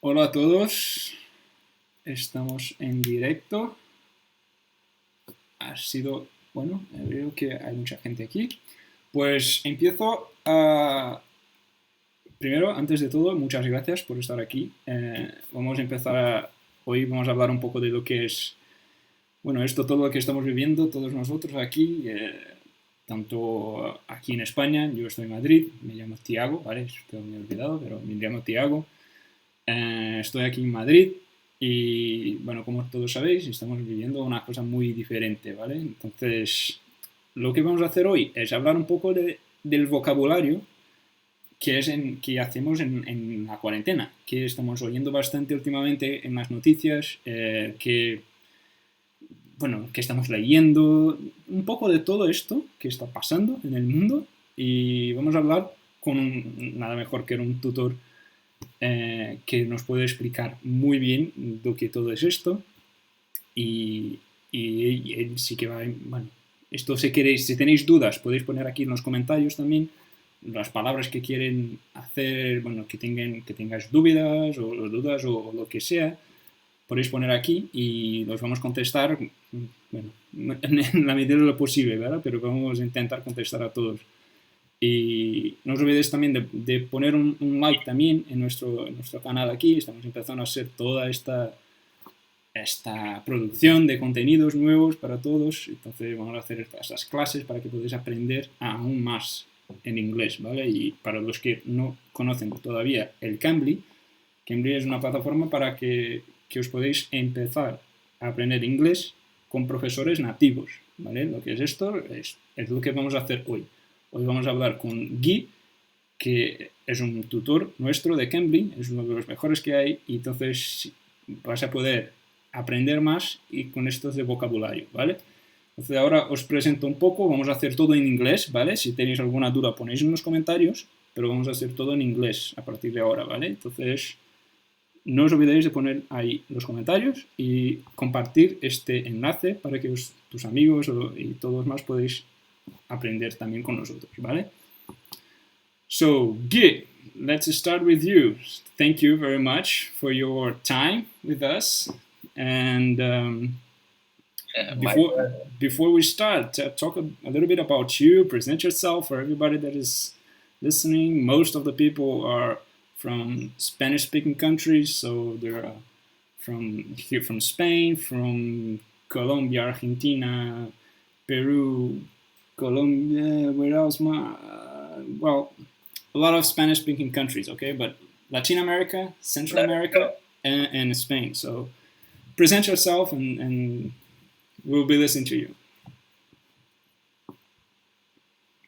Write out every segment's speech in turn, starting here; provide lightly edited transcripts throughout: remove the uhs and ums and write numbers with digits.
Hola a todos, estamos en directo. Veo que hay mucha gente aquí. Pues empiezo a... Primero, antes de todo, muchas gracias por estar aquí. Vamos a empezar hoy vamos a hablar un poco de lo que es, todo lo que estamos viviendo todos nosotros aquí, tanto aquí en España. Yo estoy en Madrid, me llamo Tiago, ¿vale? Estoy muy olvidado, pero me llamo Tiago. Estoy aquí en Madrid y, como todos sabéis, estamos viviendo una cosa muy diferente, ¿vale? Entonces, lo que vamos a hacer hoy es hablar un poco del vocabulario que hacemos en la cuarentena, que estamos oyendo bastante últimamente en las noticias, que estamos leyendo, un poco de todo esto que está pasando en el mundo, y vamos a hablar con nada mejor que un tutor que nos puede explicar muy bien lo que todo es esto, y él sí que va, esto si tenéis dudas podéis poner aquí en los comentarios también las palabras que quieren hacer, que tengáis dudas o lo que sea, podéis poner aquí y los vamos a contestar, en la medida de lo posible, ¿verdad? Pero vamos a intentar contestar a todos. Y no os olvidéis también de poner un like también en nuestro canal aquí. Estamos empezando a hacer toda esta producción de contenidos nuevos para todos. Entonces vamos a hacer estas clases para que podáis aprender aún más en inglés, ¿vale? Y para los que no conocen todavía el Cambly es una plataforma para que os podéis empezar a aprender inglés con profesores nativos, ¿vale? Lo que es esto es lo que vamos a hacer hoy. Hoy vamos a hablar con Gui, que es un tutor nuestro de Cambly, es uno de los mejores que hay, y entonces vas a poder aprender más y con estos de vocabulario, ¿vale? Entonces ahora os presento un poco, vamos a hacer todo en inglés, ¿vale? Si tenéis alguna duda ponéis en los comentarios, pero vamos a hacer todo en inglés a partir de ahora, ¿vale? Entonces no os olvidéis de poner ahí los comentarios y compartir este enlace para que tus amigos y todos más podéis aprender también con nosotros, ¿vale? So, Gui, let's start with you. Thank you very much for your time with us. And before we start, talk a little bit about you, present yourself for everybody that is listening. Most of the people are from Spanish-speaking countries, so they're from Spain, from Colombia, Argentina, Peru, Colombia, where else? Well, a lot of Spanish-speaking countries, okay? But Latin America, Central America, and Spain. So present yourself and we'll be listening to you.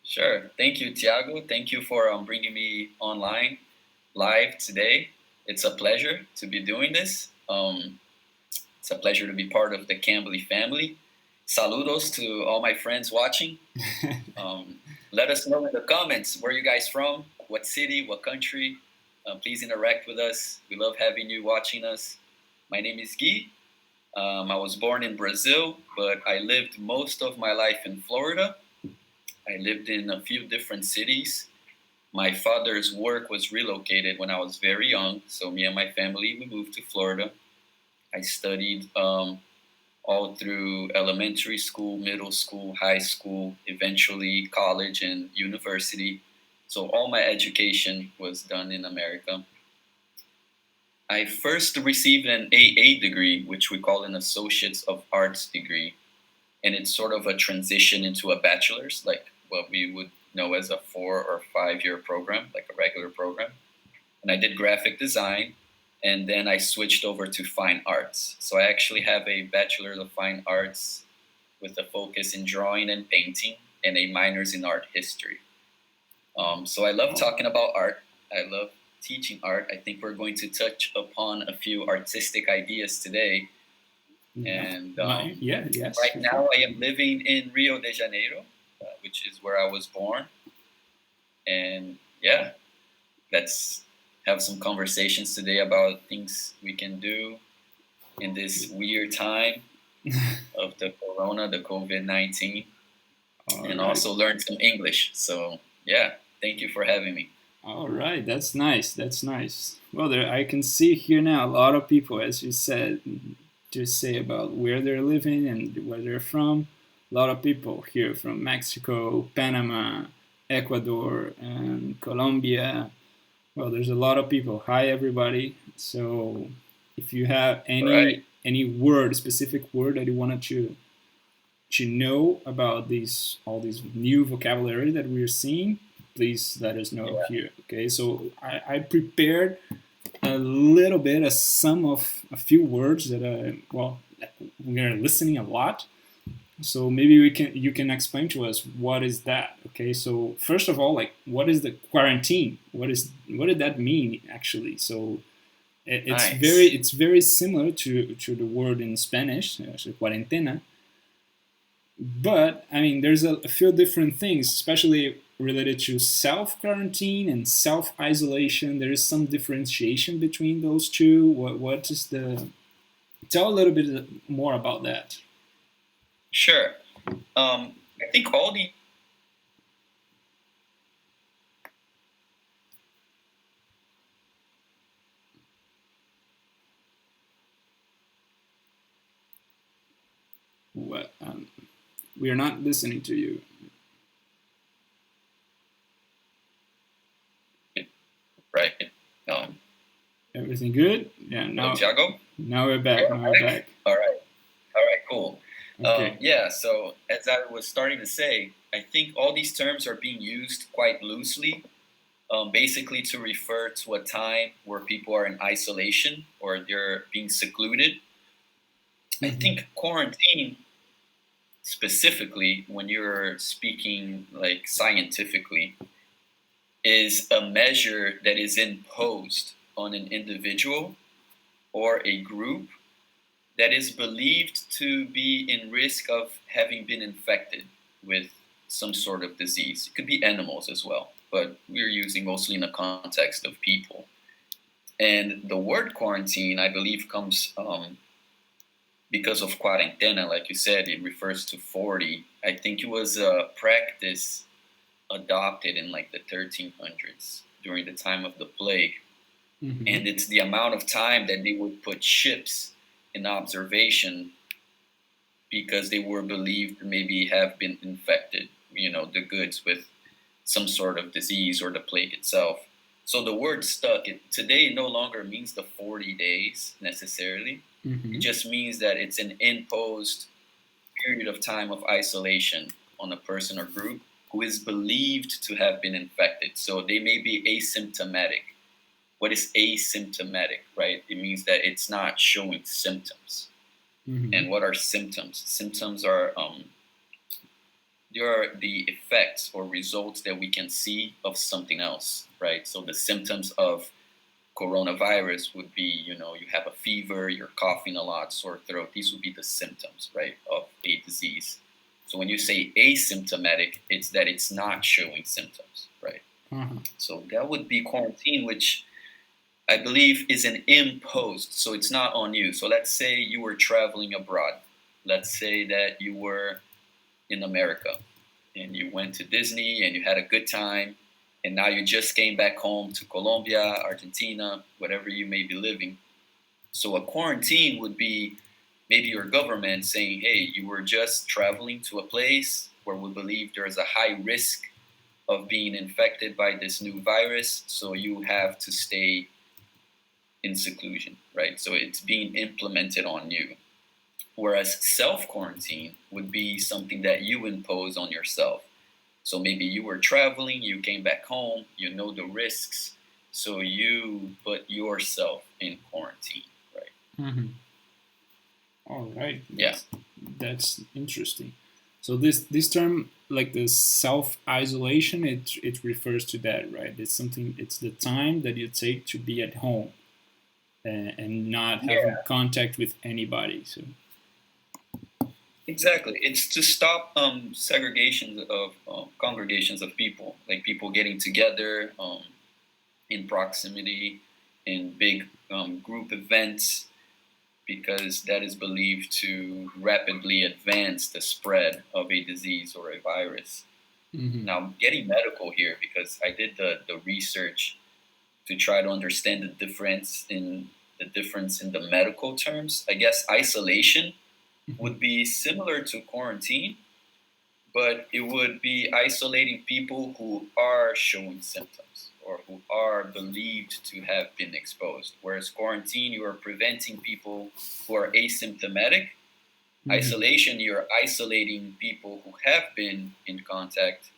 Sure. Thank you, Tiago. Thank you for bringing me online live today. It's a pleasure to be doing this. It's a pleasure to be part of the Cambly family. Saludos to all my friends watching. Let us know in the comments where you guys from, what city, what country. Please interact with us. We love having you watching us. My name is Gui. I was born in Brazil, but I lived most of my life in Florida. I lived in a few different cities. My father's work was relocated when I was very young, so me and my family, we moved to Florida. I studied all through elementary school, middle school, high school, eventually college and university. So all my education was done in America. I first received an AA degree, which we call an Associates of Arts degree. And it's sort of a transition into a bachelor's, like what we would know as a 4 or 5 year program, like a regular program. And I did graphic design. And then I switched over to fine arts. So I actually have a Bachelor of Fine Arts with a focus in drawing and painting and a minors in art history. So I love talking about art. I love teaching art. I think we're going to touch upon a few artistic ideas today. And yes. Right now I am living in Rio de Janeiro, which is where I was born. And yeah, let's have some conversations today about things we can do in this weird time of the corona, the COVID-19, and also learn some English. So yeah, thank you for having me. All right, that's nice. That's nice. Well, there I can see here now a lot of people, as you said, just say about where they're living and where they're from. A lot of people here from Mexico, Panama, Ecuador, and Colombia. Well, there's a lot of people. Hi, everybody. So, if you have Right. any word, specific word that you wanted to know about these all these new vocabulary that we're seeing, please let us know here. Okay, so I prepared a little bit, a few words that we are listening a lot. So maybe you can explain to us what is that. Okay, so first of all, like what is the quarantine? What did that mean actually? So Nice. it's very similar to the word in Spanish, cuarentena. But I mean, there's a few different things, especially related to self quarantine and self isolation. There is some differentiation between those two. What is the? Tell a little bit more about that. Sure. I think all the What we are not listening to you. right. Everything good? Yeah. Tiago? Now we're back. Now we're back. All right. All right. Cool. Okay. Yeah. So as I was starting to say, I think all these terms are being used quite loosely, basically to refer to a time where people are in isolation or they're being secluded. I think quarantine, specifically, when you're speaking like scientifically, is a measure that is imposed on an individual or a group that is believed to be in risk of having been infected with some sort of disease. It could be animals as well, but we're using mostly in the context of people. And the word quarantine, I believe, comes because of cuarentena, like you said, it refers to 40. I think it was a practice adopted in like the 1300s during the time of the plague. And it's the amount of time that they would put ships in observation because they were believed to maybe have been infected, the goods with some sort of disease or the plague itself. So the word stuck. Today no longer means the 40 days necessarily. It just means that it's an imposed period of time of isolation on a person or group who is believed to have been infected. So they may be asymptomatic. What is asymptomatic, right? It means that it's not showing symptoms. And what are symptoms? Symptoms are they are the effects or results that we can see of something else, right? So the symptoms of coronavirus would be, you have a fever, you're coughing a lot, sore throat. These would be the symptoms, right, of a disease. So when you say asymptomatic, it's that it's not showing symptoms, right? So that would be quarantine, which I believe is an imposed, so it's not on you. So let's say you were traveling abroad. Let's say that you were in America and you went to Disney and you had a good time, and now you just came back home to Colombia, Argentina, whatever you may be living. So a quarantine would be maybe your government saying, hey, you were just traveling to a place where we believe there is a high risk of being infected by this new virus, so you have to stay in seclusion, right? So it's being implemented on you. Whereas self-quarantine would be something that you impose on yourself. So maybe you were traveling, you came back home, you know the risks, so you put yourself in quarantine, right? All right. That's interesting. So this term, like the self-isolation, it refers to that, right? It's the time that you take to be at home and not having contact with anybody. So exactly, it's to stop segregations of congregations of people, like people getting together in proximity in big group events, because that is believed to rapidly advance the spread of a disease or a virus. Now I'm getting medical here because I did the research to try to understand the difference in the medical terms. I guess isolation would be similar to quarantine, but it would be isolating people who are showing symptoms or who are believed to have been exposed. Whereas quarantine, you are preventing people who are asymptomatic. Isolation, you're isolating people who have been in contact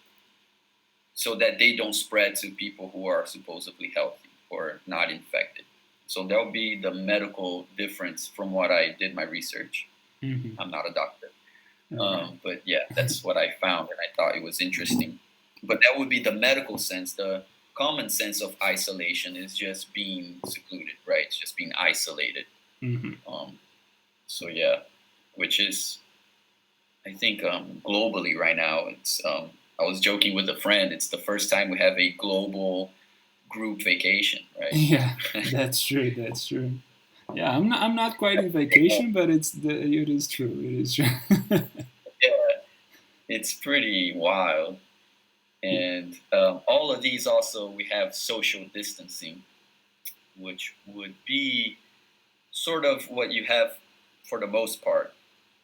so that they don't spread to people who are supposedly healthy or not infected. So that'll be the medical difference from what I did my research. I'm not a doctor. But yeah, that's what I found, and I thought it was interesting. But that would be the medical sense. The common sense of isolation is just being secluded, right? It's just being isolated. So yeah, which is, I think, globally right now, it's, I was joking with a friend, it's the first time we have a global group vacation, right? Yeah, that's true. That's true. Yeah, I'm not quite in vacation, but it is true. It is true. Yeah, it's pretty wild. And all of these also, we have social distancing, which would be sort of what you have for the most part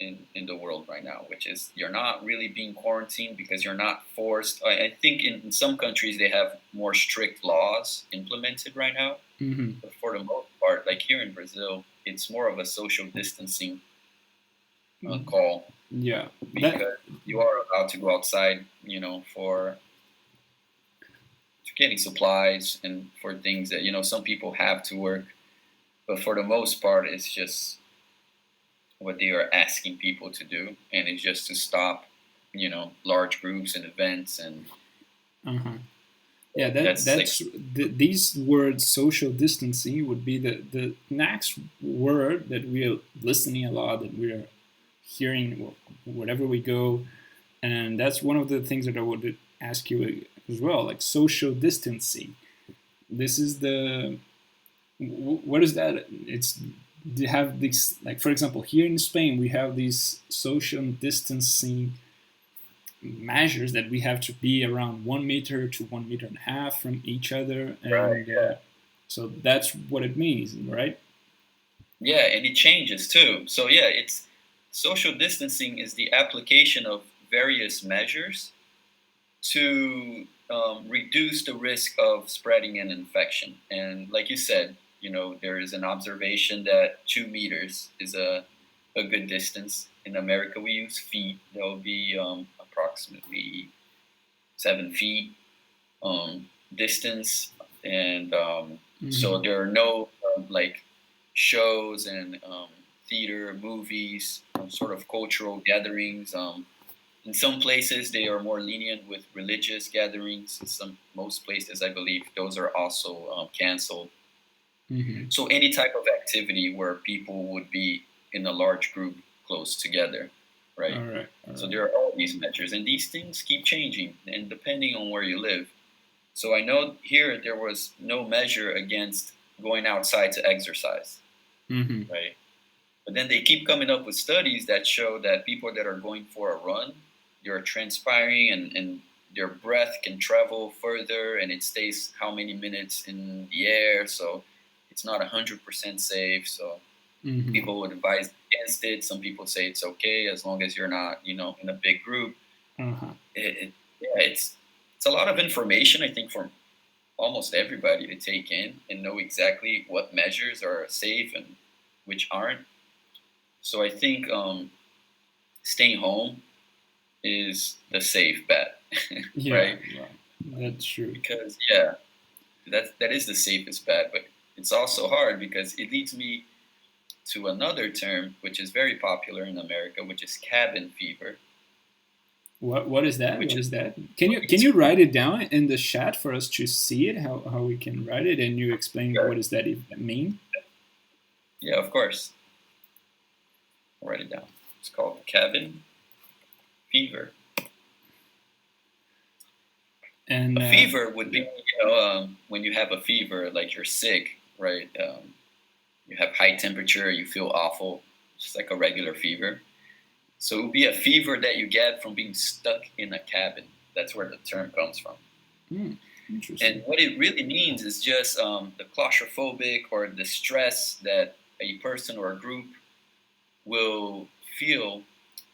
in the world right now, which is you're not really being quarantined because you're not forced. I think in some countries they have more strict laws implemented right now. But for the most part, like here in Brazil, it's more of a social distancing call. Yeah. Because you are allowed to go outside, for getting supplies and for things that, some people have to work. But for the most part, it's just what they are asking people to do. And it's just to stop, large groups and events. And yeah, these words, social distancing, would be the next word that we are listening a lot, that we are hearing wherever we go. And that's one of the things that I would ask you as well, like social distancing. This is what is that? It's, they have this, like, for example, here in Spain, we have these social distancing measures that we have to be around 1 meter to 1.5 meters from each other. And right, yeah. So that's what it means, right? Yeah, and it changes too. So yeah, it's social distancing is the application of various measures to reduce the risk of spreading an infection. And like you said, there is an observation that 2 meters is a good distance. In America, we use feet. That will be approximately 7 feet distance. And so there are no like shows and theater, movies, sort of cultural gatherings. In some places, they are more lenient with religious gatherings. In most places, I believe, those are also canceled. So any type of activity where people would be in a large group close together, right? All right. So there are all these measures, and these things keep changing, and depending on where you live. So I know here there was no measure against going outside to exercise, right? But then they keep coming up with studies that show that people that are going for a run, they're transpiring and their breath can travel further, and it stays how many minutes in the air. So it's not 100% safe. So people would advise against it. Some people say it's okay as long as you're not, in a big group. It's a lot of information, I think, for almost everybody to take in and know exactly what measures are safe and which aren't. So I think staying home is the safe bet, right? Yeah, that's true. Because that is the safest bet, but it's also hard because it leads me to another term which is very popular in America, which is cabin fever. What is that? What is that? Can you write it down in the chat for us to see it? How we can write it, and you explain what does that even mean? Yeah, of course. I'll write it down. It's called cabin fever. And a fever would be, when you have a fever, like you're sick, right? You have high temperature, you feel awful, just like a regular fever. So it would be a fever that you get from being stuck in a cabin. That's where the term comes from. Interesting. And what it really means is just the claustrophobic or the stress that a person or a group will feel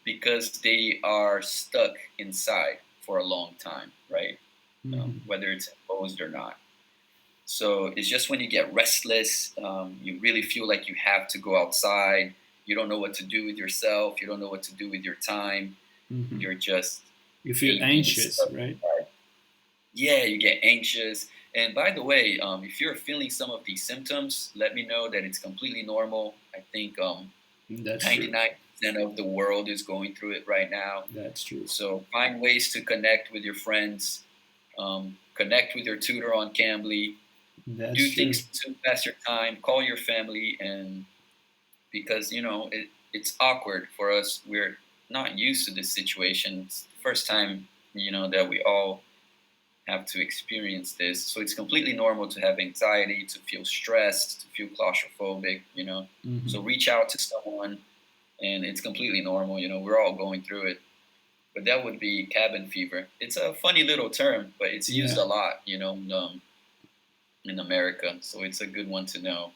because they are stuck inside for a long time, right? Whether it's imposed or not. So it's just when you get restless, you really feel like you have to go outside. You don't know what to do with yourself. You don't know what to do with your time. You're just... You feel anxious, right? Yeah, you get anxious. And by the way, if you're feeling some of these symptoms, let me know that it's completely normal. I think 99% of the world is going through it right now. That's true. So find ways to connect with your friends, connect with your tutor on Cambly, do things to pass your time, call your family, and because, it's awkward for us. We're not used to this situation. It's the first time, that we all have to experience this. So it's completely normal to have anxiety, to feel stressed, to feel claustrophobic, So reach out to someone, and it's completely normal. We're all going through it. But that would be cabin fever. It's a funny little term, but it's used a lot, in America. So it's a good one to know.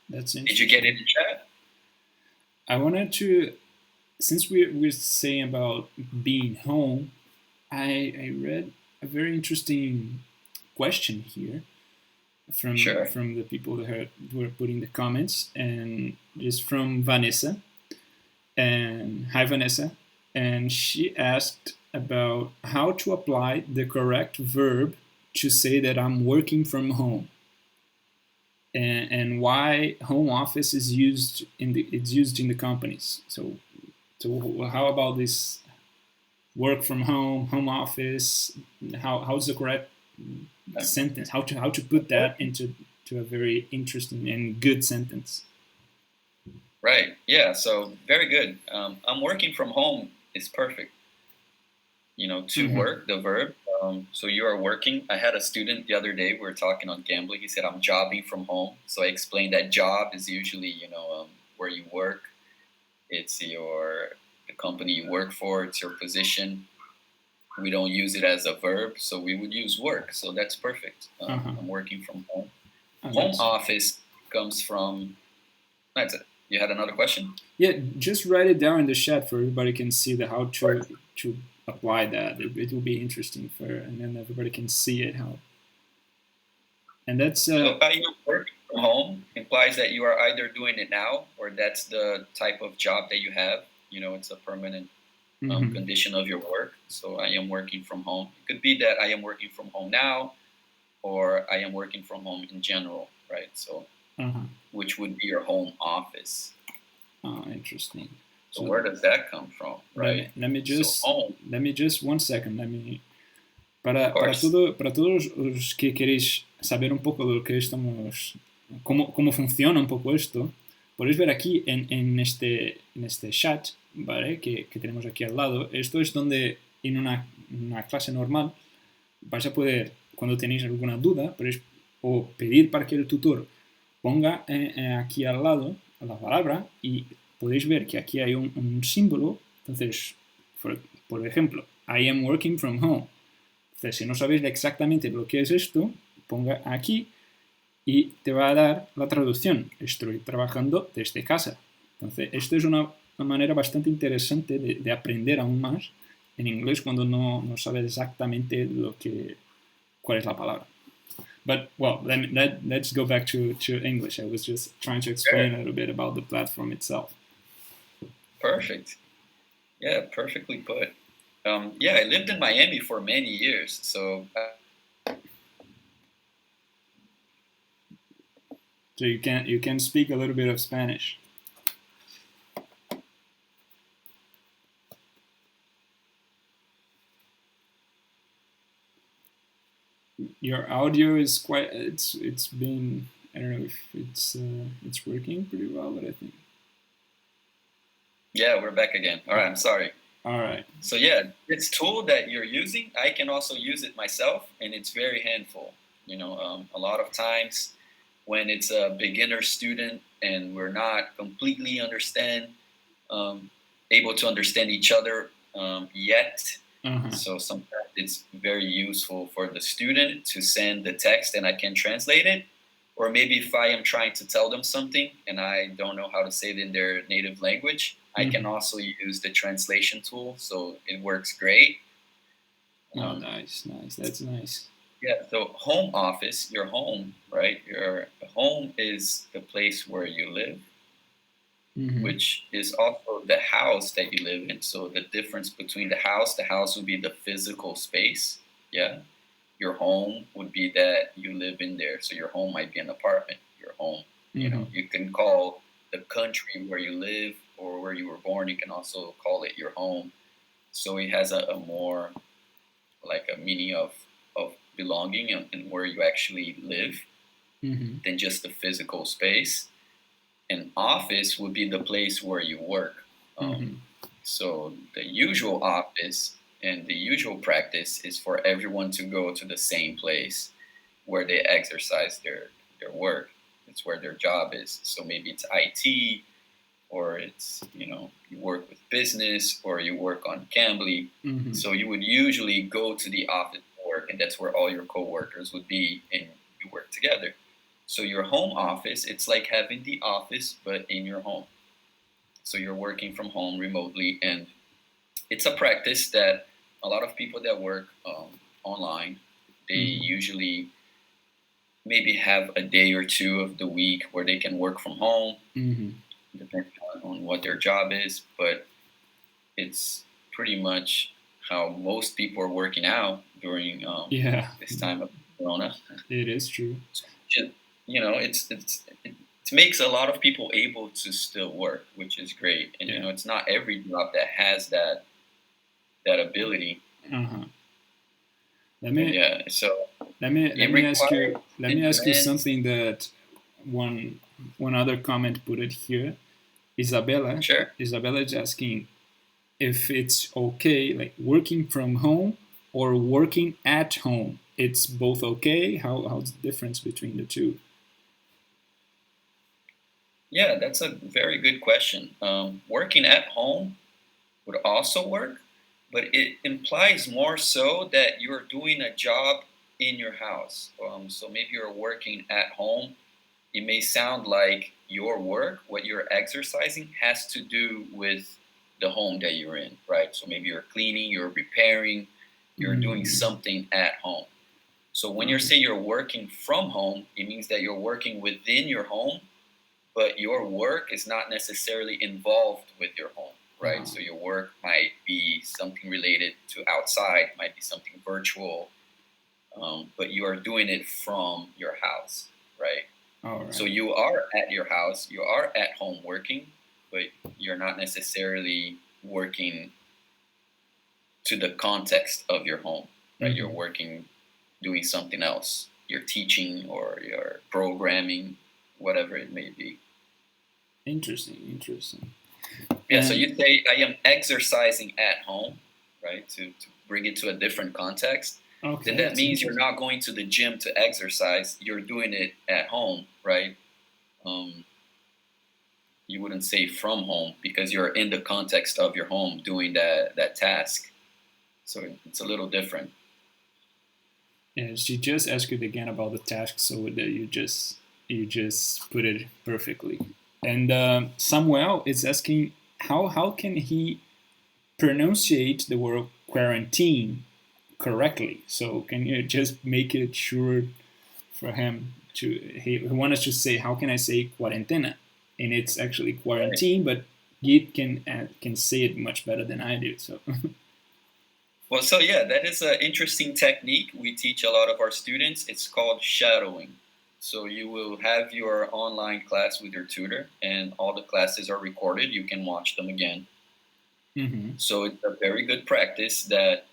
That's interesting. Did you get it in chat? I wanted to, since we're saying about being home, I read a very interesting question here from the people who were putting the comments, and it's from Vanessa. And hi, Vanessa. And she asked about how to apply the correct verb to say that I'm working from home, and why home office is used in the companies. So how about this work from home office? How's the correct sentence? How to put that into a very interesting and good sentence? Right. Yeah. So very good. I'm working from home is perfect. To work, the verb. So you are working. I had a student the other day, we were talking on Cambly. He said, I'm jobbing from home. So I explained that job is usually, where you work. It's the company you work for. It's your position. We don't use it as a verb, so we would use work. So that's perfect. I'm working from home. Home office comes from... That's it. You had another question? Yeah, just write it down in the chat for everybody can see how to apply that. It will be interesting and then everybody can see it. And that's... So by you working from home implies that you are either doing it now, or that's the type of job that you have. It's a permanent condition of your work. So I am working from home. It could be that I am working from home now, or I am working from home in general, right? So which would be your home office. Oh, interesting. So where does that come from, right? Let me just 1 second. Para todos os que queréis saber un poco de lo que estamos, cómo funciona un poco esto, podéis ver aquí en este chat, ¿vale? Que tenemos aquí al lado. Esto es donde en una clase normal vais a poder, cuando tenéis alguna duda, o pedir para que el tutor ponga aquí al lado la palabra, y podéis ver que aquí hay un símbolo. Entonces, por ejemplo, I am working from home. Entonces, si no sabéis exactamente lo que es esto, ponga aquí y te va a dar la traducción. Estoy trabajando desde casa. Entonces, esto es una manera bastante interesante de aprender aún más en inglés cuando no sabes exactamente cuál es la palabra. But, well, let's go back to English. I was just trying to explain a little bit about the platform itself. Perfect. Yeah, perfectly put. I lived in Miami for many years, so... So you can speak a little bit of Spanish. Your audio is quite... It's been... I don't know if it's working pretty well, but I think... Yeah, we're back again. All right, I'm sorry. All right. So yeah, this tool that you're using, I can also use it myself, and it's very handful. A lot of times when it's a beginner student and we're not completely able to understand each other yet, so sometimes it's very useful for the student to send the text and I can translate it. Or maybe if I am trying to tell them something and I don't know how to say it in their native language, I can also use the translation tool. So it works great. Oh, nice. That's nice. Yeah, so home office, your home, right? Your home is the place where you live, which is also the house that you live in. So the difference between the house would be the physical space. Yeah. Your home would be that you live in there. So your home might be an apartment, your home. You know, you can call the country where you live or where you were born, you can also call it your home. So it has a more like a meaning of belonging and where you actually live than just the physical space. An office would be the place where you work. So the usual office and the usual practice is for everyone to go to the same place where they exercise their work. It's where their job is. So maybe it's IT, or it's, you know, you work with business, or you work on Cambly. So you would usually go to the office to work, and that's where all your coworkers would be, and you work together. So your home office, it's like having the office, but in your home. So you're working from home remotely, and it's a practice that a lot of people that work online, they usually maybe have a day or two of the week where they can work from home, depending on what their job is. But it's pretty much how most people are working out during this time of Corona. It is true. You know, it makes a lot of people able to still work, which is great. And you know, it's not every job that has that ability. Let me ask you something that one other comment put it here. Isabella is asking if it's okay, like working from home or working at home. It's both okay. How's the difference between the two? Yeah, that's a very good question. Working at home would also work, but it implies more so that you're doing a job in your house. So maybe you're working at home. It may sound like your work, what you're exercising, has to do with the home that you're in, right? So maybe you're cleaning, you're repairing, you're doing something at home. So when you say you're working from home, it means that you're working within your home, but your work is not necessarily involved with your home, right? So your work might be something related to outside, might be something virtual, but you are doing it from your house, right? So you are at your house, you are at home working, but you're not necessarily working to the context of your home, right? You're working, doing something else. You're teaching or you're programming, whatever it may be. Interesting. Yeah, so you say, I am exercising at home, right? To bring it to a different context. Okay, then that means you're not going to the gym to exercise. You're doing it at home, right? You wouldn't say from home because you're in the context of your home doing that task. So it's a little different. Yeah, she just asked you again about the task, so that you just put it perfectly. And Samuel is asking how can he pronunciate the word quarantine correctly? So can you just make it sure for him to he wants us to say, how can I say cuarentena? And it's actually quarantine, but Git can say it much better than I do. So. Well, so yeah, that is an interesting technique we teach a lot of our students. It's called shadowing. So you will have your online class with your tutor, and all the classes are recorded. You can watch them again. So it's a very good practice that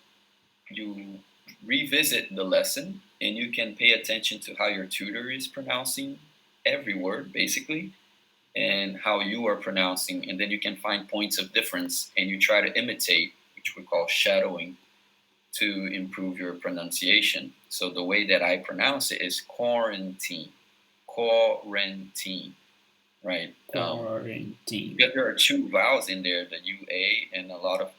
you revisit the lesson, and you can pay attention to how your tutor is pronouncing every word, basically, and how you are pronouncing. And then you can find points of difference, and you try to imitate, which we call shadowing, to improve your pronunciation. So the way that I pronounce it is quarantine, right? Quarantine. There are two vowels in there, the UA, and a lot of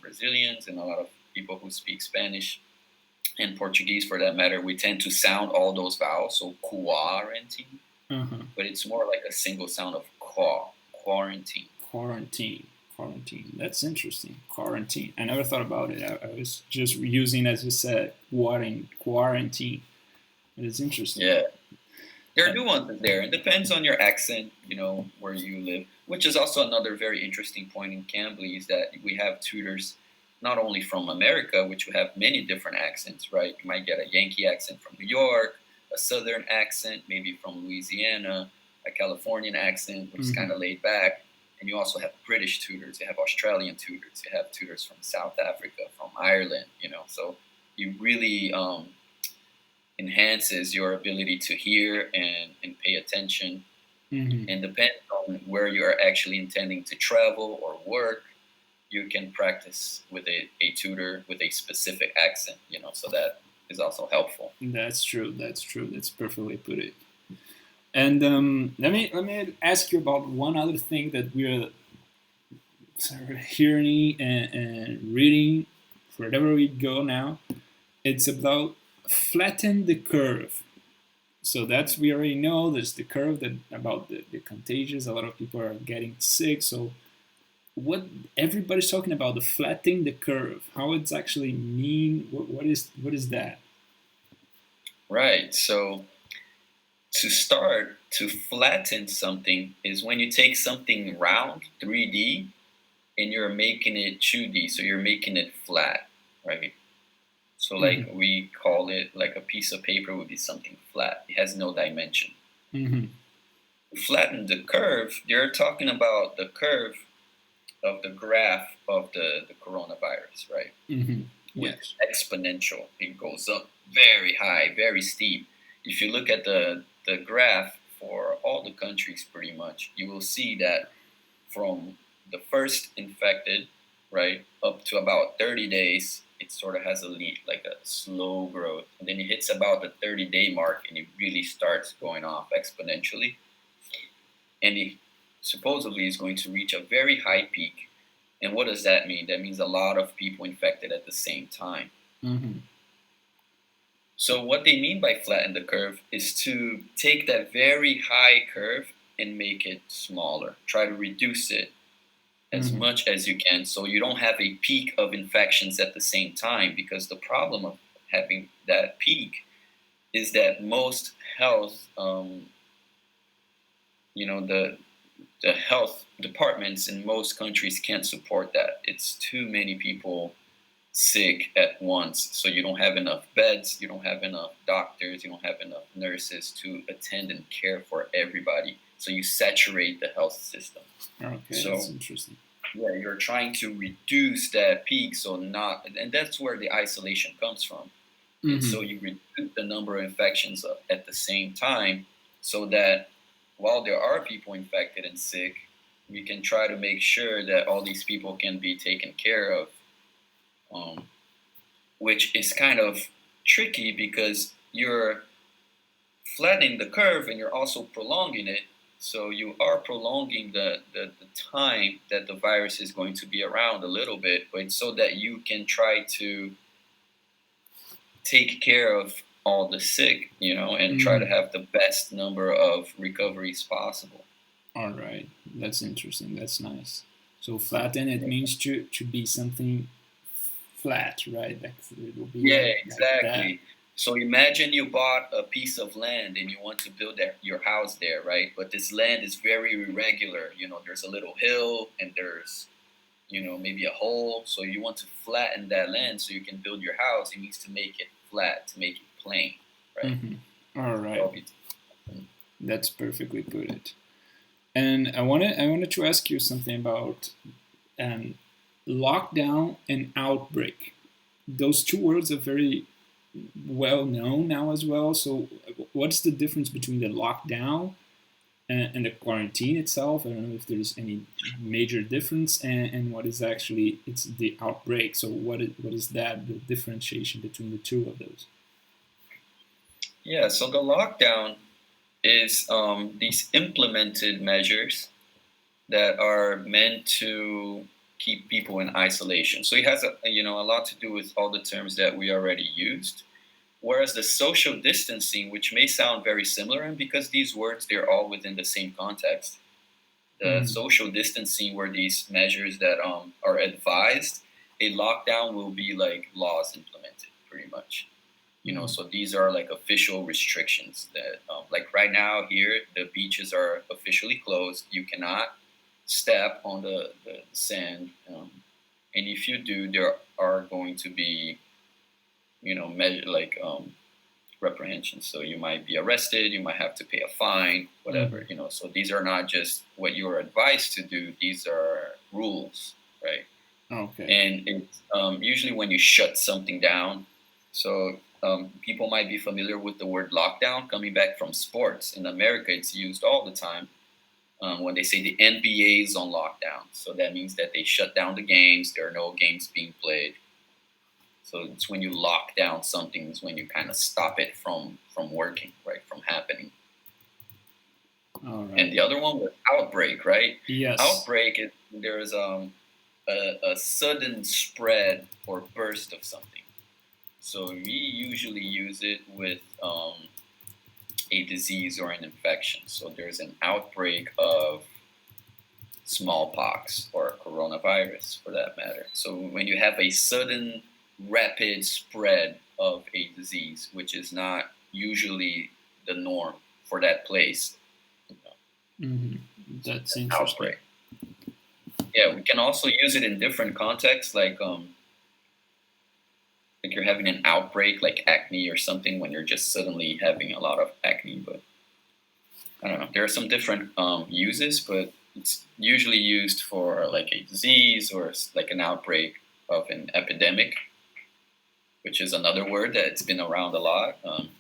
Brazilians and a lot of people who speak Spanish and Portuguese for that matter, we tend to sound all those vowels, so quarantine, but it's more like a single sound of quarantine. Quarantine. That's interesting. Quarantine. I never thought about it. I was just using, as you said, quarantine. It is interesting. Yeah. There are nuances there. It depends on your accent, where you live, which is also another very interesting point in Cambly is that we have tutors not only from America, which we have many different accents, right? You might get a Yankee accent from New York, a Southern accent, maybe from Louisiana, a Californian accent, which is kind of laid back. And you also have British tutors, you have Australian tutors, you have tutors from South Africa, from Ireland, so you really enhances your ability to hear and pay attention. And depending on where you're actually intending to travel or work, you can practice with a tutor with a specific accent, so that is also helpful. That's true. That's perfectly put it. And let me ask you about one other thing that we're hearing and reading wherever we go now. It's about flatten the curve. So that's, we already know there's the curve about the contagious. A lot of people are getting sick. So what everybody's talking about, the flattening the curve, how it's actually mean, what is that? Right. So to start to flatten something is when you take something round, 3D, and you're making it 2D, so you're making it flat, right? So like we call it like a piece of paper would be something flat. It has no dimension. Flatten the curve, you're talking about the curve of the graph of the coronavirus, right? Yes. Exponential. It goes up very high, very steep. If you look at the graph for all the countries pretty much, you will see that from the first infected, right, up to about 30 days, it sort of has a slow growth. And then it hits about the 30-day mark and it really starts going off exponentially. And it supposedly is going to reach a very high peak. And what does that mean? That means a lot of people infected at the same time. So what they mean by flatten the curve is to take that very high curve and make it smaller. Try to reduce it as much as you can so you don't have a peak of infections at the same time, because the problem of having that peak is that most health, the health departments in most countries can't support that. It's too many people sick at once, so you don't have enough beds, you don't have enough doctors, you don't have enough nurses to attend and care for everybody. So you saturate the health system. Okay, so, that's interesting. Yeah, you're trying to reduce that peak, and that's where the isolation comes from. And so you reduce the number of infections at the same time, so that while there are people infected and sick, we can try to make sure that all these people can be taken care of. Which is kind of tricky because you're flattening the curve and you're also prolonging it. So you are prolonging the time that the virus is going to be around a little bit, but so that you can try to take care of all the sick, and try to have the best number of recoveries possible. All right. That's interesting. That's nice. So flatten, it means to be something flat, right? It will be exactly. Like so imagine you bought a piece of land and you want to build your house there, right? But this land is very irregular. There's a little hill and there's, maybe a hole. So you want to flatten that land so you can build your house. It needs to make it flat, to make it plain, right? All right. That's perfectly put it. And I wanted to ask you something about lockdown and outbreak. Those two words are very well known now as well. So what's the difference between the lockdown and the quarantine itself? I don't know if there's any major difference, and what is actually, it's the outbreak. So what is that, the differentiation between the two of those? Yeah, so the lockdown is these implemented measures that are meant to keep people in isolation. So it has a lot to do with all the terms that we already used. Whereas the social distancing, which may sound very similar, and because these words, they're all within the same context, the social distancing were these measures that are advised. A lockdown will be like laws implemented, pretty much. So these are like official restrictions that, like right now here, the beaches are officially closed. You cannot step on the sand. And if you do, there are going to be, reprehensions. So you might be arrested, you might have to pay a fine, whatever, So these are not just what you're advised to do. These are rules, right? Okay. And it's usually when you shut something down. So people might be familiar with the word lockdown coming back from sports. In America, it's used all the time when they say the NBA is on lockdown. So that means that they shut down the games. There are no games being played. So it's when you lock down something, is when you kind of stop it from working, right, from happening. All right. And the other one was outbreak, right? Yes. Outbreak is there is a sudden spread or burst of something. So we usually use it with a disease or an infection. So there's an outbreak of smallpox or coronavirus, for that matter. So when you have a sudden rapid spread of a disease, which is not usually the norm for that place. That's interesting. Outbreak. Yeah, we can also use it in different contexts, like you're having an outbreak, like acne or something, when you're just suddenly having a lot of acne. But I don't know. There are some different uses, but it's usually used for like a disease or like an outbreak of an epidemic, which is another word that's been around a lot,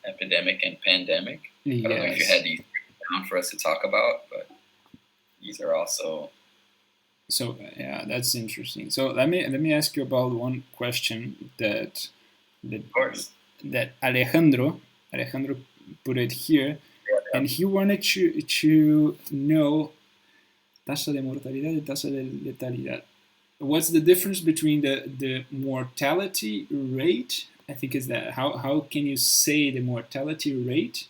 epidemic and pandemic. Yes. I don't know if you had these down for us to talk about, but these are also... So, yeah, that's interesting. So let me ask you about one question that Of course. That Alejandro put it here, and he wanted to know tasa de mortalidad y tasa de letalidad. What's the difference between the mortality rate? I think is that how can you say the mortality rate,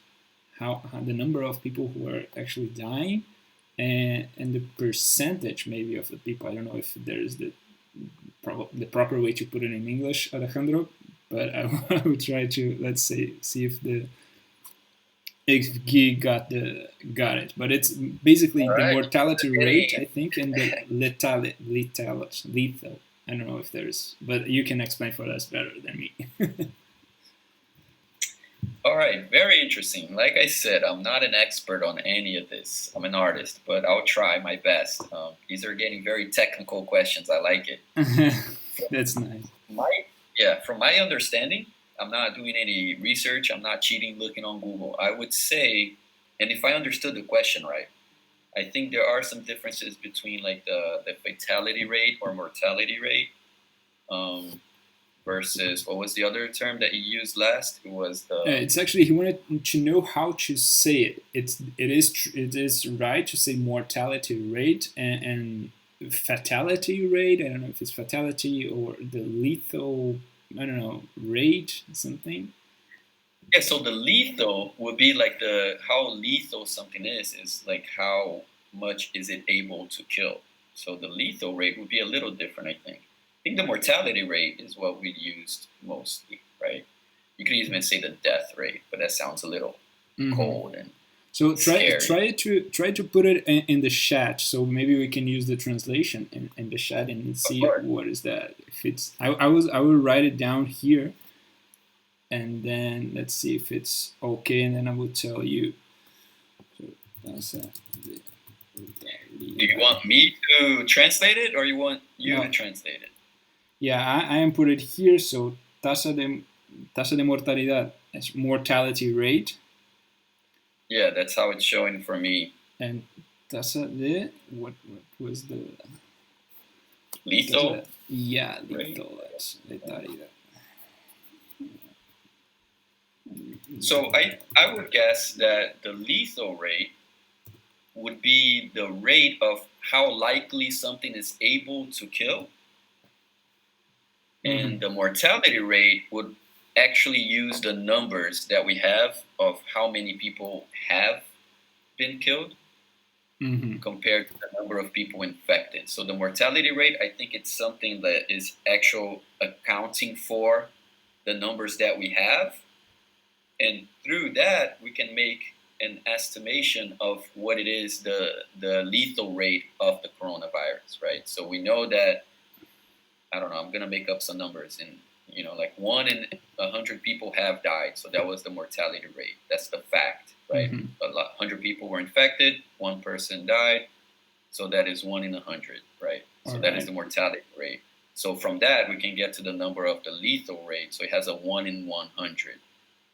how the number of people who are actually dying, and the percentage maybe of the people. I don't know if there is the proper way to put it in English, Alejandro, but I will try to, let's say, see if Gui got it. But it's basically the mortality rate, I think, and the lethal. I don't know if there's, but you can explain for us better than me. All right, very interesting. Like I said, I'm not an expert on any of this. I'm an artist, but I'll try my best. These are getting very technical questions. I like it. That's nice. From my understanding, I'm not doing any research. I'm not cheating, looking on Google. I would say, and if I understood the question right, I think there are some differences between like the fatality rate or mortality rate versus, what was the other term that you used last? It was the... it's actually, he wanted to know how to say it. It is right to say mortality rate and fatality rate. I don't know if it's fatality or the lethal, I don't know, rate, something. Yeah, so the lethal would be like how lethal something is like how much is it able to kill. So the lethal rate would be a little different, I think. I think the mortality rate is what we used mostly, right? You could even say the death rate, but that sounds a little cold and so scary. try to put it in the chat, so maybe we can use the translation in the chat and see what is that. If it's I will write it down here, and then let's see if it's okay, and then I will tell you. So do you want me to translate it, or you want you to translate it? Yeah, I am put it here. So tasa de mortalidad is mortality rate. Yeah, that's how it's showing for me. And tasa de what was the lethal? Yeah, lethal. Letalidad. So I would guess that the lethal rate would be the rate of how likely something is able to kill. And the mortality rate would actually use the numbers that we have of how many people have been killed compared to the number of people infected. So the mortality rate, I think it's something that is actual accounting for the numbers that we have. And through that, we can make an estimation of what it is, the lethal rate of the coronavirus, right? So we know that, I don't know, I'm going to make up some numbers, and, you know, like 1 in 100 people have died. So that was the mortality rate. That's the fact, right? 100 people were infected, 1 person died. So that is 1 in 100, right? So that is the mortality rate. So from that, we can get to the number of the lethal rate. So it has a 1 in 100.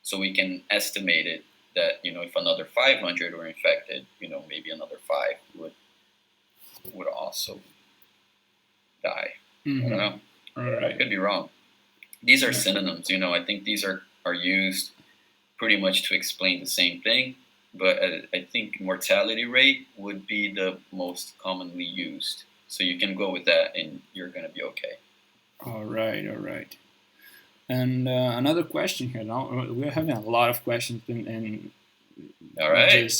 So we can estimate it that, you know, if another 500 were infected, you know, maybe another 5 would also die. I don't know. I could be wrong. These are synonyms, you know. I think these are used pretty much to explain the same thing, but I think mortality rate would be the most commonly used. So you can go with that, and you're going to be okay. All right. And another question here. Now we're having a lot of questions, and all right.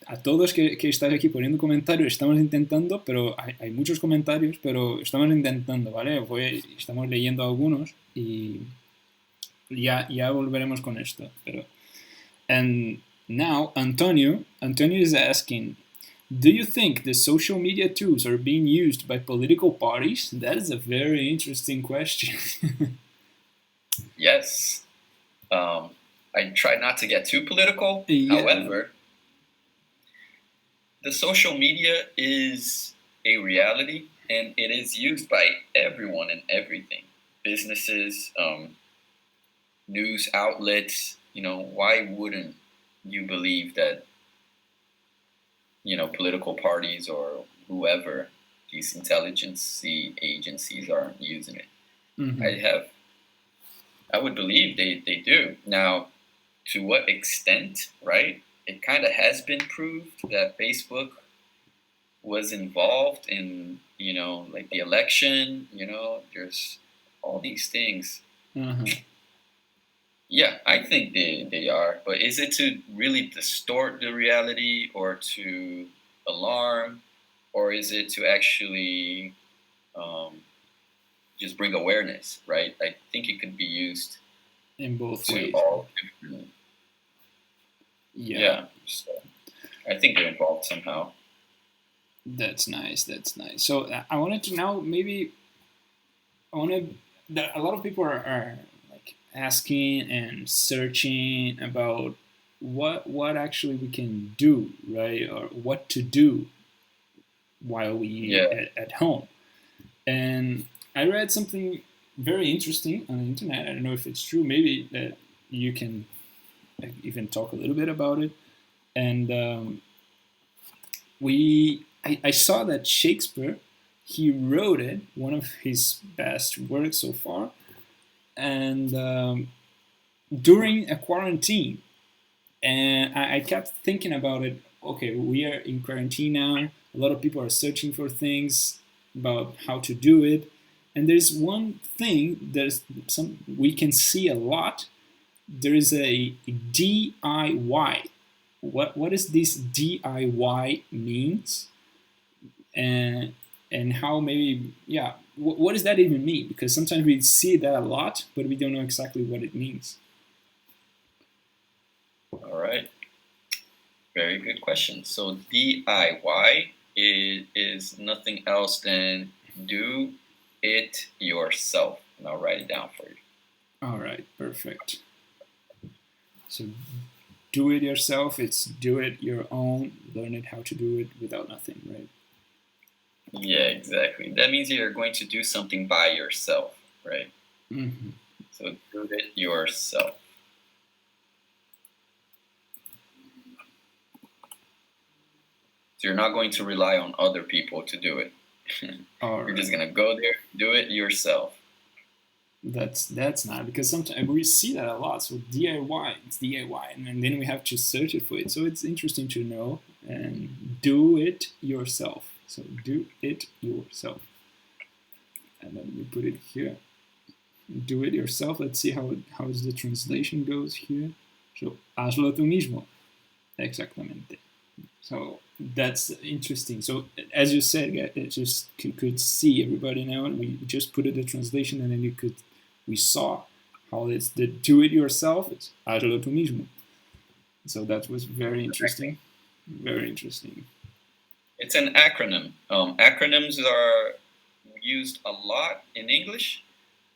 A todos que estáis aquí poniendo comentarios, estamos intentando, pero hay muchos comentarios, pero estamos intentando, ¿vale? Estamos leyendo algunos y ya volveremos con esto. And now Antonio is asking, do you think the social media tools are being used by political parties? That is a very interesting question. Yes. I try not to get too political. Yeah. However, the social media is a reality, and it is used by everyone and everything. Businesses, news outlets, you know, why wouldn't you believe that, you know, political parties or whoever, these intelligence agencies aren't using it? I would believe they do. Now, to what extent, right? It kind of has been proved that Facebook was involved in, you know, like the election, you know, there's all these things. Yeah, I think they are. But is it to really distort the reality or to alarm? Or is it to actually just bring awareness, right? I think it could be used in both ways. All different. Yeah. So I think they're involved somehow. That's nice. So I wanted to know, a lot of people are like asking and searching about what actually we can do, right? Or what to do while we at home. And I read something very interesting on the internet. I don't know if it's true. Maybe that you can even talk a little bit about it. And I saw that Shakespeare, he wrote it, one of his best works so far, and during a quarantine. And I kept thinking about it. Okay, we are in quarantine now. A lot of people are searching for things about how to do it. And there's one thing we can see a lot. There is a DIY. What does this DIY means? And how maybe, what does that even mean? Because sometimes we see that a lot, but we don't know exactly what it means. All right. Very good question. So DIY is nothing else than do it yourself. And I'll write it down for you. All right, perfect. So do it yourself, it's do it your own, learn it how to do it without nothing, right? Yeah, exactly. That means you're going to do something by yourself, right? So do it yourself. So you're not going to rely on other people to do it. You're just going to go there, do it yourself. That's not, because sometimes we see that a lot. So DIY, it's DIY, and then we have to search it for it. So it's interesting to know and do it yourself. So do it yourself. And then we put it here. Do it yourself. Let's see how the translation goes here. So hazlo tú mismo. Exactamente. So that's interesting. So as you said, it just could see everybody now. We just put it the translation, and then we saw how it's the do it yourself. It's hazlo tú mismo. So that was very interesting. Very interesting. It's an acronym. Acronyms are used a lot in English.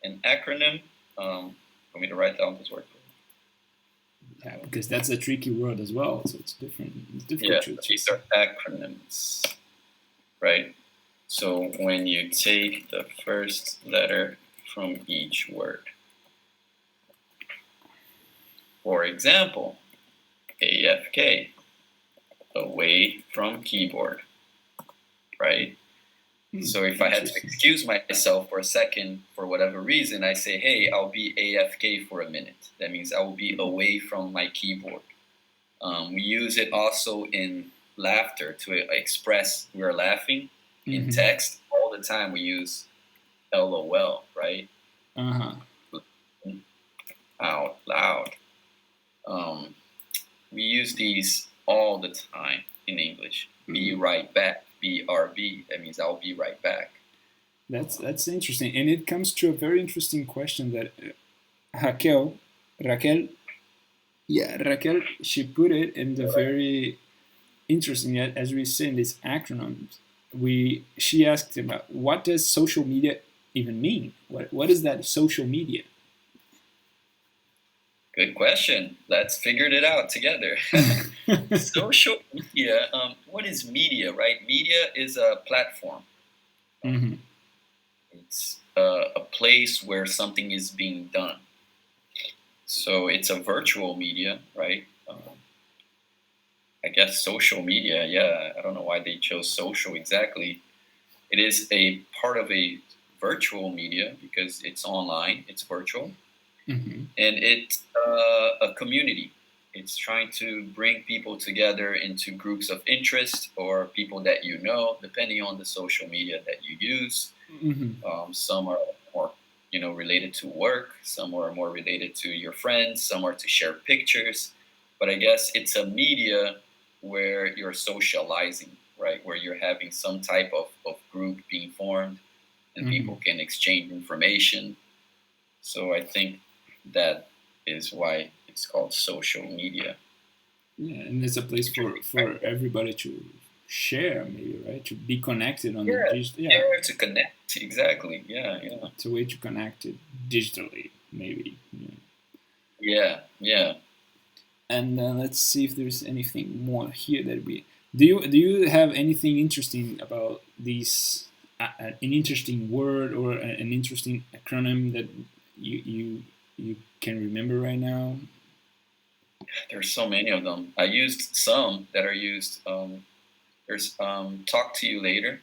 An acronym. Want me to write down this word? Yeah, because that's a tricky word as well. So it's different. It's difficult. Yeah, these are acronyms, right? So when you take the first letter from each word, for example, AFK, away from keyboard, right? So if I had to excuse myself for a second for whatever reason, I say, hey, I'll be AFK for a minute. That means I will be away from my keyboard. We use it also in laughter to express we're laughing. In text, all the time we use LOL, right? Out loud. We use these all the time in English. Be right back. BRB. That means I'll be right back. That's interesting, and it comes to a very interesting question that Raquel, she put it in the very interesting, as we say in these acronyms. She asked about what does social media even mean? What is that social media? Good question. Let's figure it out together. Social media, what is media, right? Media is a platform. It's a place where something is being done. So it's a virtual media, right? I guess social media, yeah. I don't know why they chose social exactly. It is a part of a virtual media because it's online, it's virtual. And it's a community. It's trying to bring people together into groups of interest or people that you know, depending on the social media that you use. Some are more, related to work. Some are more related to your friends. Some are to share pictures. But I guess it's a media where you're socializing, right? Where you're having some type of group being formed and people can exchange information. So I think that is why it's called social media. Yeah, and it's a place for everybody to share, maybe, right? To be connected on the digital. Yeah, to connect, exactly. Yeah. It's a way to connect it digitally, maybe. Yeah. And let's see if there's anything more here that we. Do you have anything interesting about these? An interesting word or an interesting acronym that you can remember right now? There's so many of them. I used some that are used. There's talk to you later.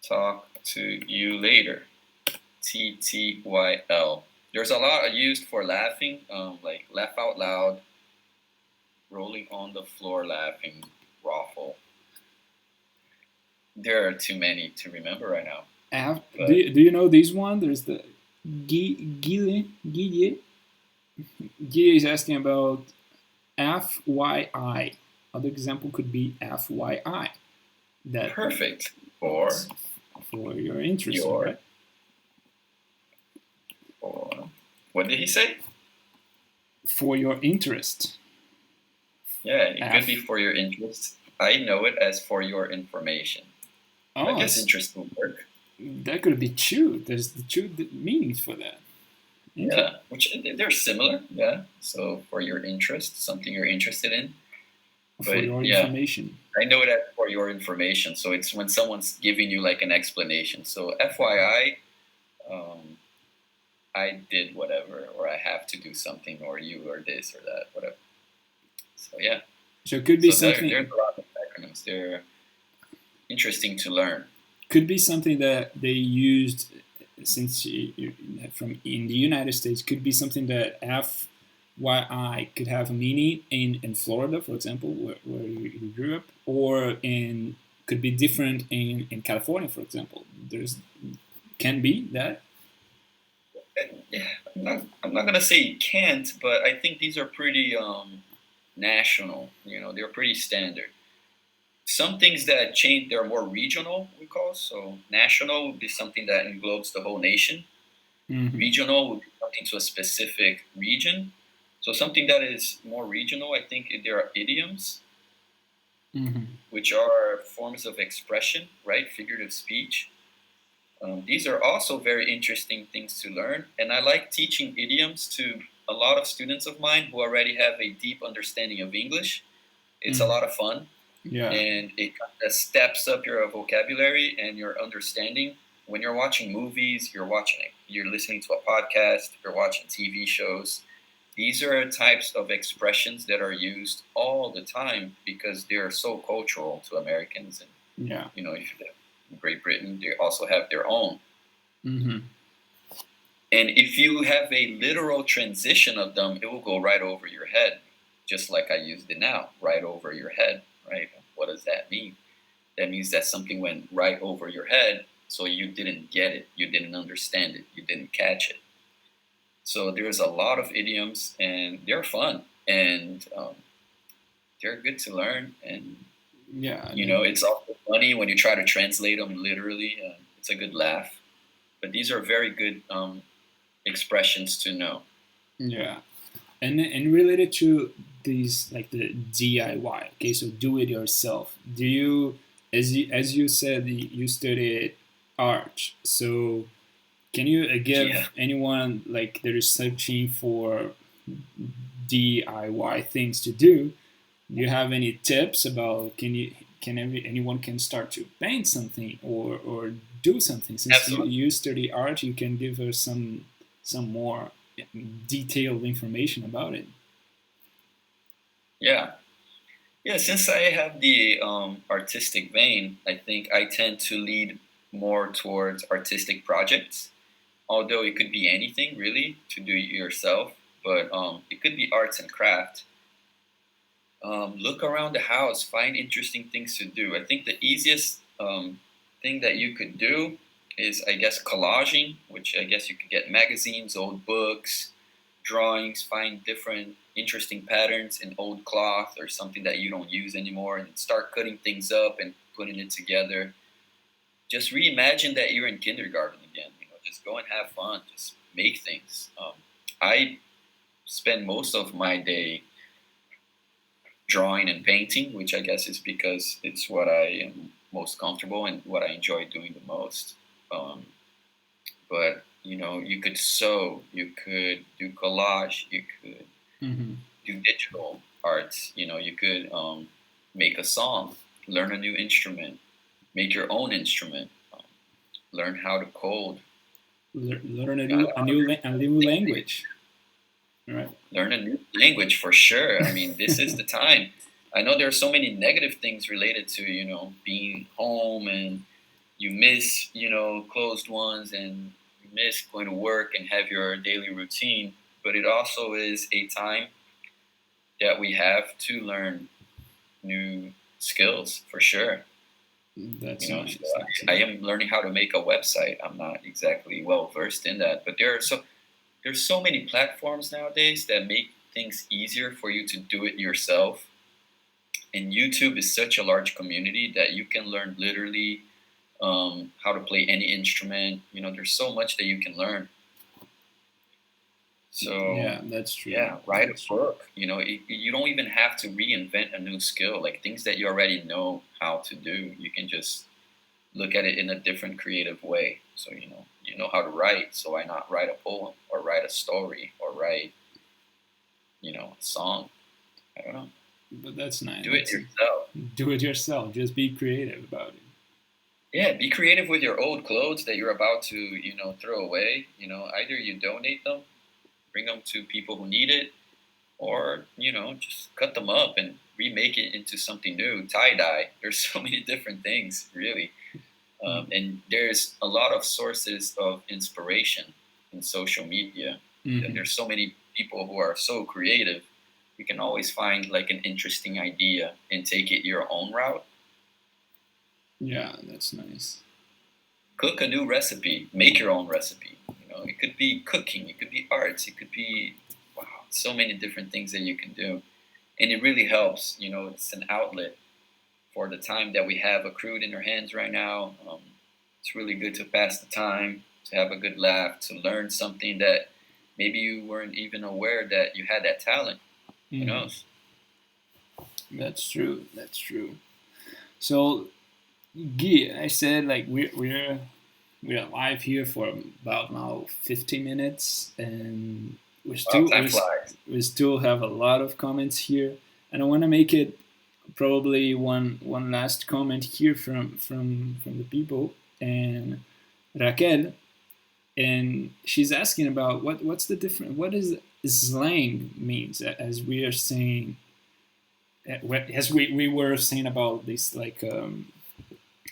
Talk to you later. TTYL. There's a lot used for laughing, like laugh out loud, rolling on the floor laughing, raffle. There are too many to remember right now. Do you know this one? There's the Guille is asking about FYI. Other example could be FYI. That perfect for your interest, right? What did he say? For your interest. Yeah, it could be for your interest. I know it as for your information. I guess interest will work. That could be two. There's the two meanings for that. Yeah, which they're similar. Yeah, so for your interest, something you're interested in. For your information. I know it as for your information. So it's when someone's giving you like an explanation. So FYI, I did whatever, or I have to do something, or you, or this, or that, whatever. So yeah. So it could be something. There's a lot of acronyms. They're interesting to learn. Could be something that they used since from in the United States. Could be something that why I could have a meaning in Florida, for example, where you grew up, or could be different in California, for example. Can be that. Yeah, I'm not gonna say you can't, but I think these are pretty national. They're pretty standard. Some things that change, they're more regional, we call. So national would be something that englobes the whole nation. Mm-hmm. Regional would be something to a specific region. So something that is more regional, I think there are idioms, mm-hmm. which are forms of expression, right? Figurative speech. These are also very interesting things to learn. And I like teaching idioms to a lot of students of mine who already have a deep understanding of English. It's a lot of fun. Yeah. And it kind of steps up your vocabulary and your understanding. When you're watching movies, you're listening to a podcast, you're watching TV shows. These are types of expressions that are used all the time because they are so cultural to Americans. And, yeah. If you live in Great Britain, they also have their own. Mm-hmm. And if you have a literal transition of them, it will go right over your head, just like I used it now, right over your head, right? What does that mean? That means that something went right over your head, so you didn't get it, you didn't understand it, you didn't catch it. So there's a lot of idioms, and they're fun, and they're good to learn. And yeah, it's also funny when you try to translate them literally. It's a good laugh. But these are very good expressions to know. Yeah, and related to these, like the DIY. Okay, so do it yourself. Do you, as you said, you studied art. So can you give anyone like that is searching for DIY things to do? Do you have any tips about anyone can start to paint something or do something? Since you study art, you can give us some more detailed information about it. Yeah. Since I have the artistic vein, I think I tend to lead more towards artistic projects. Although it could be anything really to do yourself, but it could be arts and craft. Look around the house, find interesting things to do. I think the easiest thing that you could do is, I guess, collaging, which I guess you could get magazines, old books, drawings, find different interesting patterns in old cloth or something that you don't use anymore, and start cutting things up and putting it together. Just reimagine that you're in kindergarten again. Just go and have fun. Just make things. I spend most of my day drawing and painting, which I guess is because it's what I am most comfortable and what I enjoy doing the most. But you could sew, you could do collage, you could do digital arts. You could make a song, learn a new instrument, make your own instrument, learn how to code. Learn a new language. Right. Learn a new language for sure. I mean, this is the time. I know there are so many negative things related to, being home, and you miss, closed ones, and you miss going to work and have your daily routine. But it also is a time that we have to learn new skills for sure. That's nice. I am learning how to make a website. I'm not exactly well versed in that, but there's so many platforms nowadays that make things easier for you to do it yourself. And YouTube is such a large community that you can learn literally how to play any instrument. There's so much that you can learn. So yeah, that's true. Yeah, write a book. You don't even have to reinvent a new skill. Like things that you already know how to do, you can just look at it in a different creative way. So you know how to write. So why not write a poem or write a story or write a song? I don't know. But that's nice. Do it yourself. Do it yourself. Just be creative about it. Yeah, be creative with your old clothes that you're about to throw away. Either you donate them, bring them to people who need it, or just cut them up and remake it into something new. Tie-dye. There's so many different things, really. And there's a lot of sources of inspiration in social media. Mm-hmm. There's so many people who are so creative. You can always find like an interesting idea and take it your own route. Yeah, that's nice. Cook a new recipe. Make your own recipe. It could be cooking. It could be arts. It could be, so many different things that you can do. And it really helps. It's an outlet for the time that we have accrued in our hands right now. It's really good to pass the time, to have a good laugh, to learn something that maybe you weren't even aware that you had that talent. Who knows? That's true. So, Guy, I said like we're live here for about now 50 minutes, and we still have a lot of comments here, and I want to make it probably one last comment here from the people, and Raquel, and she's asking about what's the difference, what is slang means, as we are saying, as we were saying about this like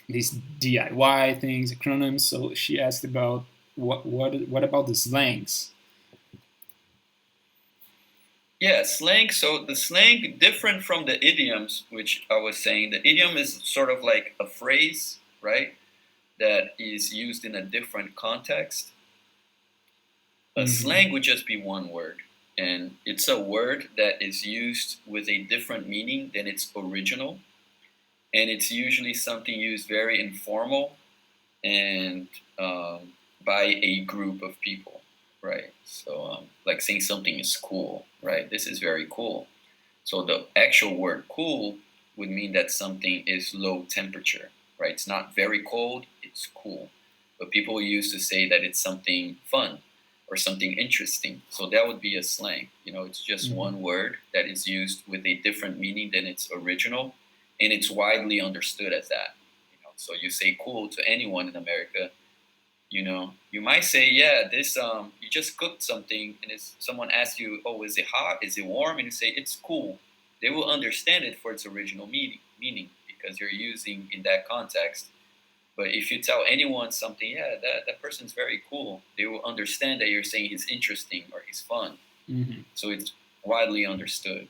these DIY things, acronyms. So she asked about what about the slangs? Yeah, slang. So the slang, different from the idioms, which I was saying. The idiom is sort of like a phrase, right, that is used in a different context. A slang would just be one word, and it's a word that is used with a different meaning than its original, and it's usually something used very informal and by a group of people, right? So like saying something is cool, right? This is very cool. So the actual word cool would mean that something is low temperature, right? It's not very cold, it's cool. But people used to say that it's something fun or something interesting. So that would be a slang. It's just one word that is used with a different meaning than its original, and it's widely understood as that. So you say cool to anyone in America, you might say, yeah, this, you just cooked something, and if someone asks you, oh, is it hot? Is it warm? And you say, it's cool. They will understand it for its original meaning because you're using in that context. But if you tell anyone something, yeah, that person's very cool, they will understand that you're saying he's interesting or he's fun. So it's widely understood,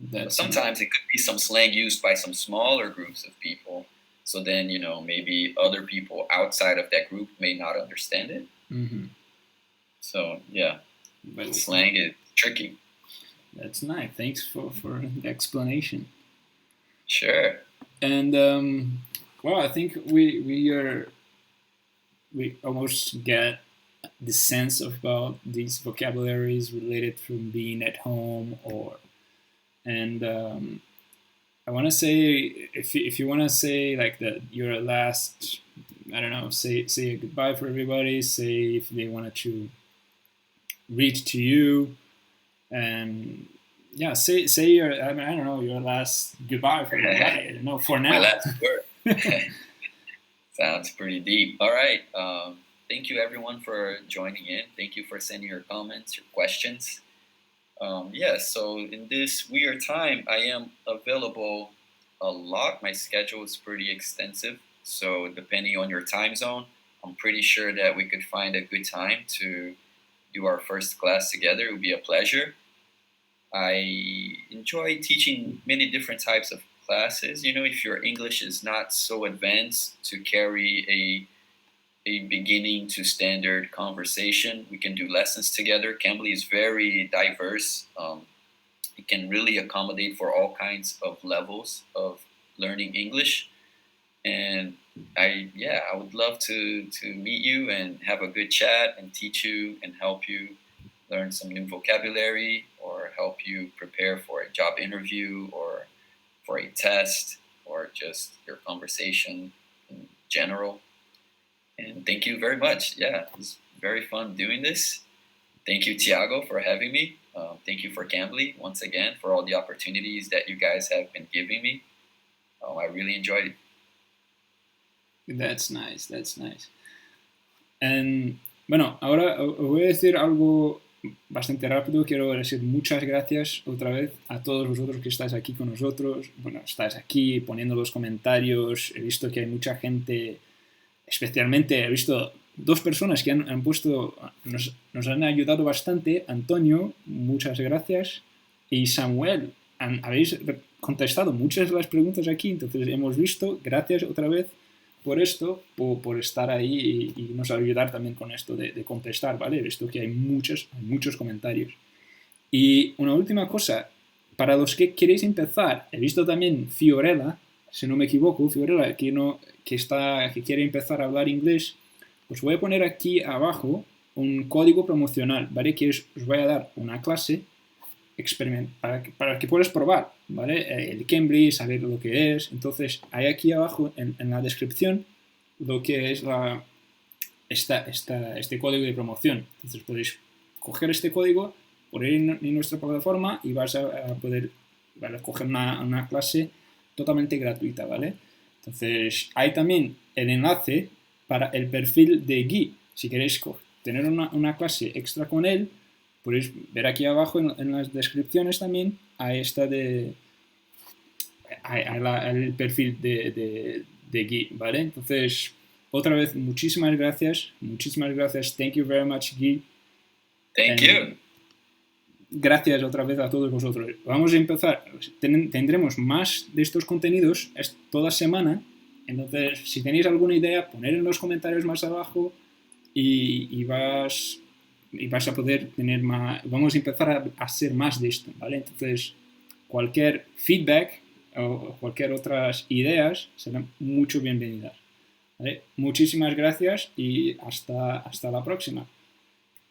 But sometimes it could be some slang used by some smaller groups of people. So then, maybe other people outside of that group may not understand it. So, yeah, but slang is tricky. That's nice. Thanks for the explanation. Sure. And, well, I think we almost get the sense about these vocabularies related from being at home and I want to say, if you want to say like your last, I don't know, say a goodbye for everybody, say if they wanted to reach to you, and yeah, say your, I don't know, your last goodbye for everybody. No, for now. My last word. Sounds pretty deep. All right. Thank you everyone for joining in. Thank you for sending your comments, your questions. So in this weird time, I am available a lot. My schedule is pretty extensive. So depending on your time zone, I'm pretty sure that we could find a good time to do our first class together. It would be a pleasure. I enjoy teaching many different types of classes. If your English is not so advanced to carry a beginning to standard conversation, we can do lessons together. Cambly is very diverse. It can really accommodate for all kinds of levels of learning English. And I would love to meet you and have a good chat and teach you and help you learn some new vocabulary or help you prepare for a job interview or for a test or just your conversation in general. And thank you very much. Yeah, it was very fun doing this. Thank you, Tiago, for having me. Thank you for Cambly, once again, for all the opportunities that you guys have been giving me. I really enjoyed it. That's nice. Bueno, ahora os voy a decir algo bastante rápido. Quiero decir muchas gracias otra vez a todos vosotros que estáis aquí con nosotros. Bueno, estáis aquí poniendo los comentarios. He visto que hay mucha gente, especialmente he visto 2 personas que han puesto, nos han ayudado bastante. Antonio, muchas gracias. Y Samuel, habéis contestado muchas de las preguntas aquí, entonces hemos visto, gracias otra vez por esto, por estar ahí y nos ayudar también con esto de contestar, ¿vale? He visto que hay muchos comentarios. Y una última cosa, para los que queréis empezar, he visto también Fiorella, si no me equivoco, Fiorella, que quiere empezar a hablar inglés. Os voy a poner aquí abajo un código promocional, ¿vale? Que os voy a dar una clase para que puedas probar, ¿vale? El Cambly, saber lo que es. Entonces, hay aquí abajo en la descripción lo que es este código de promoción. Entonces, podéis coger este código, poner en nuestra plataforma y vas a poder coger una clase totalmente gratuita, ¿vale? Entonces, hay también el enlace para el perfil de Gui. Si queréis tener una clase extra con él, podéis ver aquí abajo en las descripciones también el perfil de Gui, ¿vale? Entonces, otra vez, muchísimas gracias. Thank you very much, Gui. Thank you. Gracias otra vez a todos vosotros. Vamos a empezar. Tendremos más de estos contenidos toda semana. Entonces, si tenéis alguna idea, poned en los comentarios más abajo y vas a poder tener más. Vamos a empezar a hacer más de esto, ¿vale? Entonces, cualquier feedback o cualquier otras ideas serán mucho bienvenidas, ¿vale? Muchísimas gracias y hasta la próxima.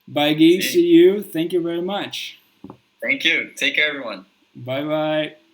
Bye, Guy. See you. Thank you very much. Thank you. Take care, everyone. Bye bye.